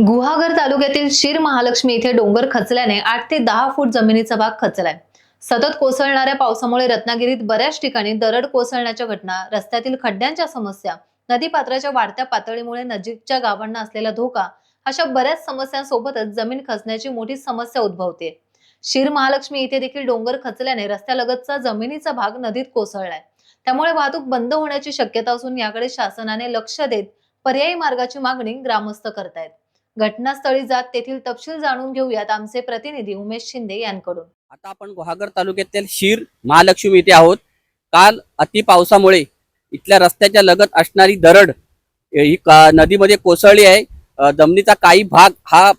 गुहागर तालुक्यातील शिर महालक्ष्मी येथे डोंगर खचल्याने 8 ते 10 फूट जमिनीचा भाग खचलाय। सतत कोसळणाऱ्या पावसामुळे रत्नागिरीत बऱ्याच ठिकाणी दरड कोसळण्याच्या घटना, रस्त्यातील खड्ड्यांच्या समस्या, नदीपात्राच्या वाढत्या पातळीमुळे नजीकच्या गावांना असलेला धोका अशा बऱ्याच समस्यांसोबतच जमीन खचण्याची मोठी समस्या उद्भवते। शिर महालक्ष्मी येथे देखील डोंगर खचल्याने रस्त्यालगतचा जमिनीचा भाग नदीत कोसळलाय। त्यामुळे वाहतूक बंद होण्याची शक्यता असून याकडे शासनाने लक्ष देत पर्यायी मार्गाची मागणी ग्रामस्थ करतायत। घटनास्थळी जात तेथील तपशील जाणून घेऊयात आमचे प्रतिनिधी उमेश शिंदे यांकडून। आता आपण गुहागर तालुक्यातील शिर महालक्ष्मी येथे आहोत। काल अति पावसामुळे इथल्या रस्त्याच्या लगत असणारी दरड ही नदीमध्ये कोसळली आहे। जमिनीचा काही भाग हा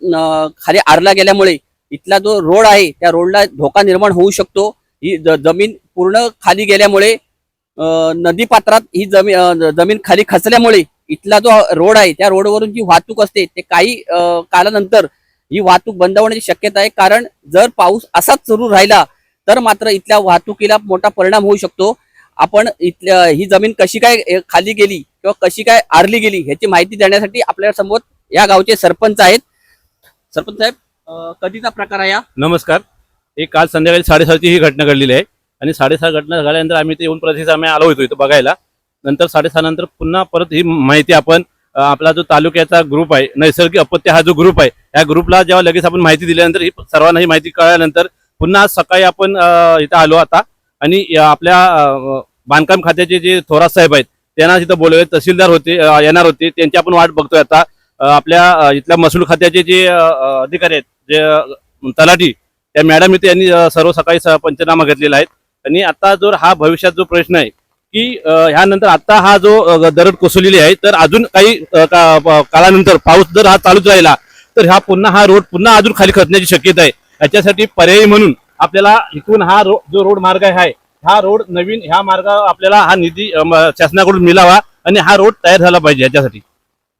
खाली आरला गेल्यामुळे इथला जो रोड आहे त्या रोडला धोका निर्माण होऊ शकतो। ही जमीन पूर्ण खाली गेल्यामुळे नदी पात्रात ही जमीन खाली खचल्यामुळे इथला जो रोड आहे त्या रोडवरून जी वाहतूक असते ते काही कालानंतर ही वाहतूक बंद होण्याची शक्यता आहे। कारण जर पाऊस असाच सुरू राहिला तर मात्र इथल्या वाहतुकीला मोठा परिणाम होऊ शकतो। आपण इथल्या ही जमीन कशी काय खाली गेली किंवा कशी काय आरली गेली ह्याची माहिती देण्यासाठी आपल्या समोर या गावचे सरपंच आहेत। सरपंच साहेब, कधीचा प्रकार आहे? नमस्कार। एक काल संध्याकाळी 7:30ची ही घटना घडलेली आहे आणि 7:30 घटना झाल्यानंतर आम्ही ते येऊन प्रतिसाद आम्ही आलो होतो इथं बघायला। नंतर 7:30 नंतर पुन्हा परत ही माहिती आपण आपला जो तालुक्याचा ग्रुप आहे नैसर्गिक आपत्ती हा जो ग्रुप आहे या ग्रुपला जेव्हा लगेच आपण माहिती दिल्यानंतर ही सर्वांना ही माहिती कळल्यानंतर पुन्हा सकाळी आपण इथं आलो आता आणि आपल्या बांधकाम खात्याचे जे थोरात साहेब आहेत त्यांना तिथं बोलवले, तहसीलदार होते येणार होते, त्यांची आपण वाट बघतोय आता। आपल्या इथल्या महसूल खात्याचे जे अधिकारी आहेत जे तलाठी त्या मॅडम इथे यांनी सर्व सकाळी पंचनामा घेतलेला आहे। आणि आता जो हा भविष्यात जो प्रश्न आहे की ह्यानंतर आता हा जो दरड कोसळलेली आहे तर अजून काही काळानंतर पाऊस जर हा चालूच राहिला तर हा रोड पुन्हा अजून खाली खचण्याची शक्यता आहे। याच्यासाठी पर्यायी म्हणून आपल्याला इथून हा जो रोड मार्ग आहे हा रोड नवीन ह्या मार्ग आपल्याला हा निधी शासनाकडून मिळावा आणि हा रोड तयार झाला पाहिजे। याच्यासाठी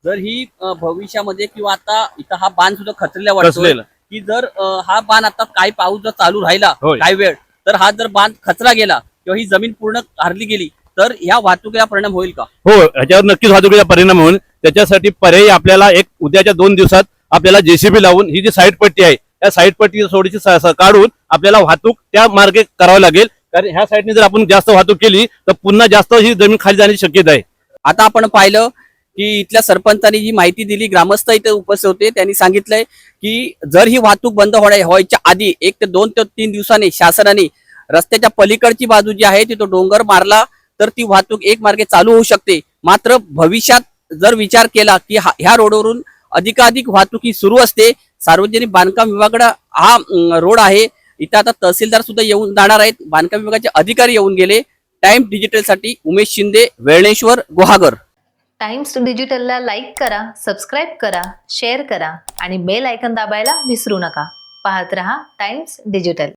जर ही भविष्यामध्ये किंवा आता इथं हा बांध सुद्धा खचलेला वाटतोय की जर हा बांध आता काही पाऊस जर चालू राहिला काही वेळ तर हा जर बांध खचला गेला किंवा ही जमीन पूर्ण हरली गेली तर ह्या वाहतुकीला परिणाम होईल का? हो, ह्याच्यावर नक्कीच वाहतुकीचा परिणाम होईल। त्याच्यासाठी पर्यायी आपल्याला उद्याच्या 2 दिवसात आपल्याला जेसीबी लावून ही जी साईड पट्टी आहे त्या साईड पट्टी थोडीशी काढून आपल्याला वाहतूक त्या मार्गे करावी लागेल। कारण ह्या साईडने जर आपण जास्त वाहतूक केली तर पुन्हा जास्त ही जमीन खाली जाण्याची शक्यता आहे। आता आपण पाहिलं की इथल्या सरपंचांनी जी माहिती दिली, ग्रामस्थ इथे उपस्थित होते, त्यांनी सांगितलंय की जर ही वाहतूक बंद व्हायच्या आधी 1 ते 2 ते 3 दिवसांनी शासनाने रस्त्याच्या पलीकडची बाजू जी आहे तो डोंगर मारला तर ती वाहतूक एक मार्गे चालू होऊ शकते। मात्र भविष्यात जर विचार केला की ह्या रोडवरून अधिकाधिक वाहतुकी सुरू असते, सार्वजनिक बांधकाम विभागाकडे हा रोड आहे, इथं आता तहसीलदार सुद्धा येऊन जाणार आहेत, बांधकाम विभागाचे अधिकारी येऊन गेले। टाइम्स डिजिटल साठी उमेश शिंदे, वेळणेश्वर, गुहागर। टाइम्स डिजिटलला लाईक करा, सबस्क्राईब करा, शेअर करा आणि बेल आयकॉन दाबायला विसरू नका। पाहत रहा टाइम्स डिजिटल।